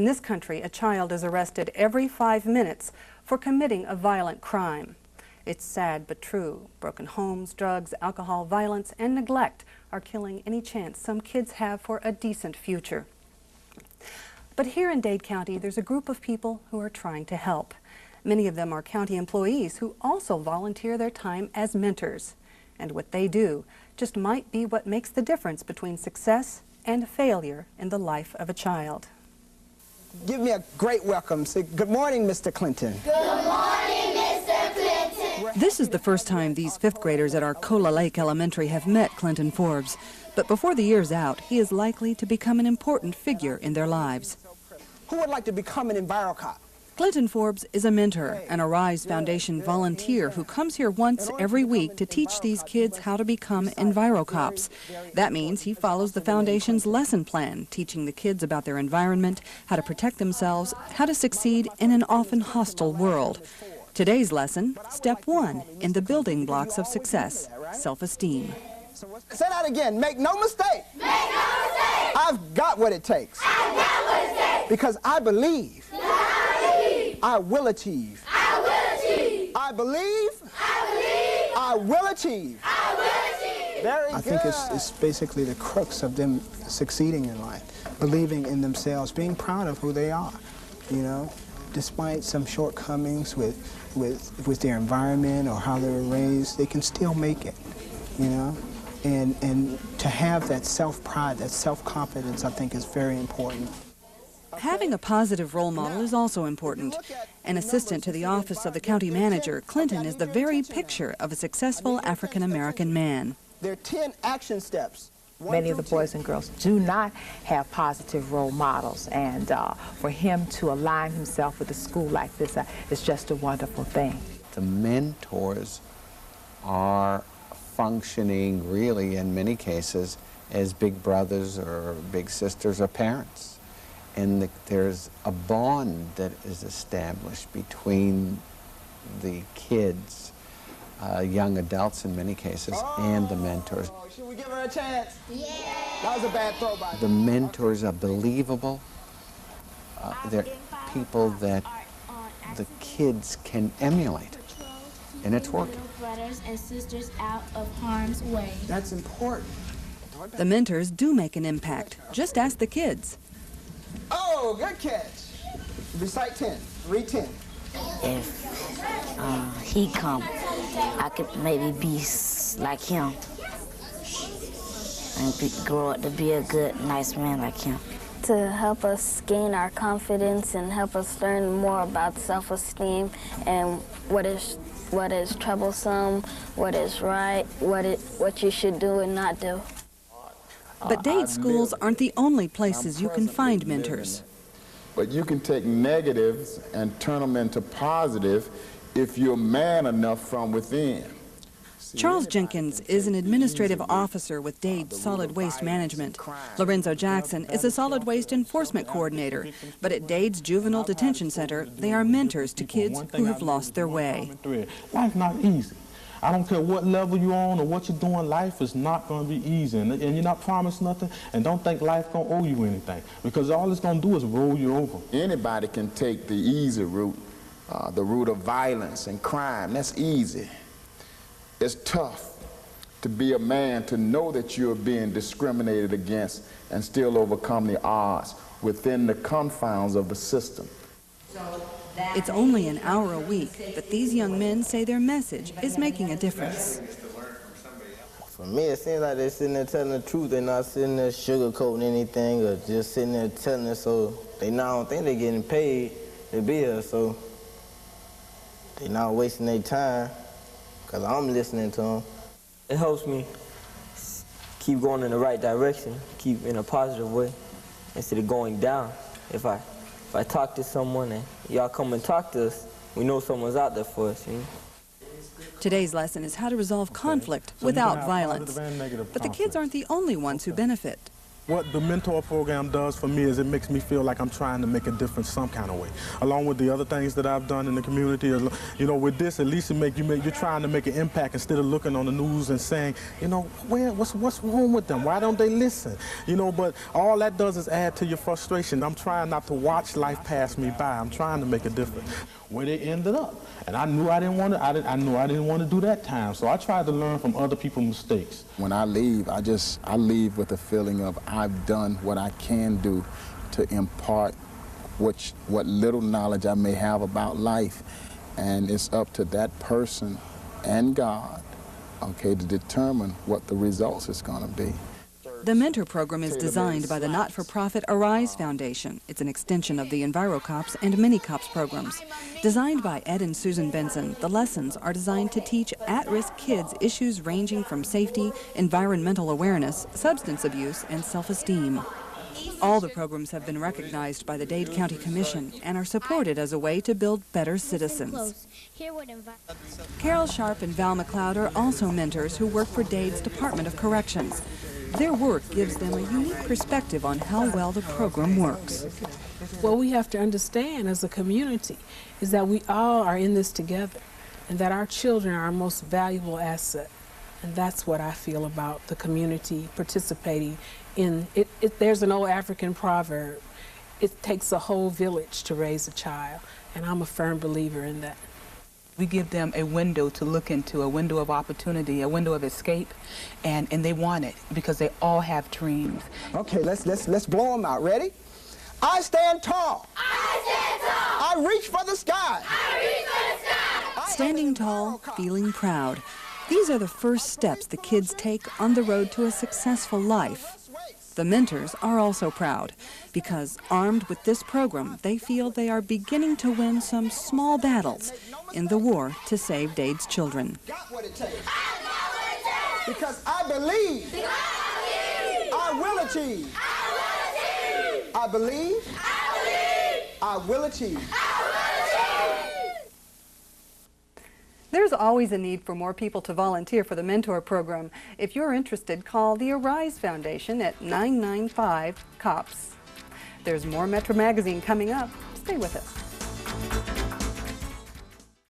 this country, a child is arrested every 5 minutes for committing a violent crime. It's sad but true. Broken homes, drugs, alcohol, violence, and neglect are killing any chance some kids have for a decent future. But here in Dade County, there's a group of people who are trying to help. Many of them are county employees who also volunteer their time as mentors. And what they do just might be what makes the difference between success and failure in the life of a child. Give me a great welcome. Say, good morning, Mr. Clinton. Good morning, Mr. Clinton. This is the first time these fifth graders at Arcola Lake Elementary have met Clinton Forbes. But before the year's out, he is likely to become an important figure in their lives. Who would like to become an EnviroCop? Clinton Forbes is a mentor, an Arise Foundation volunteer who comes here once every week to teach these kids how to become EnviroCops. That means he follows the foundation's lesson plan, teaching the kids about their environment, how to protect themselves, how to succeed in an often hostile world. Today's lesson, step 1 in the building blocks of success, self-esteem. Say that again. Make no mistake. Make no mistake. I've got what it takes. I've got what it takes. Because I believe. I will achieve. I will achieve. I believe. I believe. I will achieve. I will achieve. Very good. I think it's basically the crux of them succeeding in life, believing in themselves, being proud of who they are, you know, despite some shortcomings with their environment or how they were raised, they can still make it, you know, and to have that self-pride, that self-confidence, I think is very important. Having a positive role model is also important. An assistant to the office of the county manager, Clinton is the very picture of a successful African-American man. There are 10 action steps. Many of the boys and girls do not have positive role models, and for him to align himself with a school like this is just a wonderful thing. The mentors are functioning really in many cases as big brothers or big sisters or parents. And there's a bond that is established between the kids, young adults in many cases, and the mentors. Should we give her a chance? Yeah. That was a bad throw by The mentors are believable. They're people that the kids can emulate, and it's working. Brothers and sisters out of harm's way. That's important. The mentors do make an impact. Just ask the kids. Oh, good catch. Recite 10. Read 10. If he come, I could maybe be like him and grow up to be a good, nice man like him. To help us gain our confidence and help us learn more about self-esteem and what is troublesome, what is right, what you should do and not do. But Dade schools aren't the only places you can find mentors. But you can take negatives and turn them into positive if you're man enough from within. Charles Jenkins is an administrative officer with Dade Solid Waste Management. Lorenzo Jackson is a solid waste enforcement coordinator. But at Dade's Juvenile Detention Center, they are mentors to kids who have lost their way. Life's not easy. I don't care what level you're on or what you're doing, life is not going to be easy. And you're not promised nothing, and don't think life going to owe you anything, because all it's going to do is roll you over. Anybody can take the easy route, the route of violence and crime. That's easy. It's tough to be a man, to know that you're being discriminated against and still overcome the odds within the confines of the system. It's only an hour a week, but these young men say their message is making a difference. For me, it seems like they're sitting there telling the truth. They're not sitting there sugarcoating anything or just sitting there telling us, so they not, I don't think they're getting paid to be here, so they're not wasting their time, because I'm listening to them. It helps me keep going in the right direction, keep in a positive way, instead of going down. If I talk to someone and y'all come and talk to us, we know someone's out there for us, you know? Today's lesson is how to resolve conflict without violence. But the kids aren't the only ones who benefit. What the mentor program does for me is it makes me feel like I'm trying to make a difference some kind of way. Along with the other things that I've done in the community, you know, with this, at least you're trying to make an impact instead of looking on the news and saying, you know, what's wrong with them? Why don't they listen? You know, but all that does is add to your frustration. I'm trying not to watch life pass me by. I'm trying to make a difference. Where they ended up, and I knew I didn't want to do that time. So I tried to learn from other people's mistakes. When I leave, I leave with a feeling of I've done what I can do to impart what little knowledge I may have about life, and it's up to that person and God, okay, to determine what the results is going to be. The Mentor Program is designed by the not-for-profit Arise Foundation. It's an extension of the EnviroCops and Mini-Cops programs. Designed by Ed and Susan Benson, the lessons are designed to teach at-risk kids issues ranging from safety, environmental awareness, substance abuse, and self-esteem. All the programs have been recognized by the Dade County Commission and are supported as a way to build better citizens. Carol Sharp and Val McLeod are also mentors who work for Dade's Department of Corrections. Their work gives them a unique perspective on how well the program works. What we have to understand as a community is that we all are in this together and that our children are our most valuable asset. And that's what I feel about the community participating in it. There's an old African proverb, it takes a whole village to raise a child, and I'm a firm believer in that. We give them a window to look into, a window of opportunity, a window of escape, and they want it because they all have dreams. Okay, let's blow them out. Ready? I stand tall. I stand tall. I reach for the sky. I reach for the sky. Standing tall, feeling proud. These are the first steps the kids take on the road to a successful life. The mentors are also proud because, armed with this program, they feel they are beginning to win some small battles in the war to save Dade's children. Because I believe. I will achieve. I believe. I will achieve. There's always a need for more people to volunteer for the Mentor Program. If you're interested, call the Arise Foundation at 995-COPS. There's more Metro Magazine coming up. Stay with us.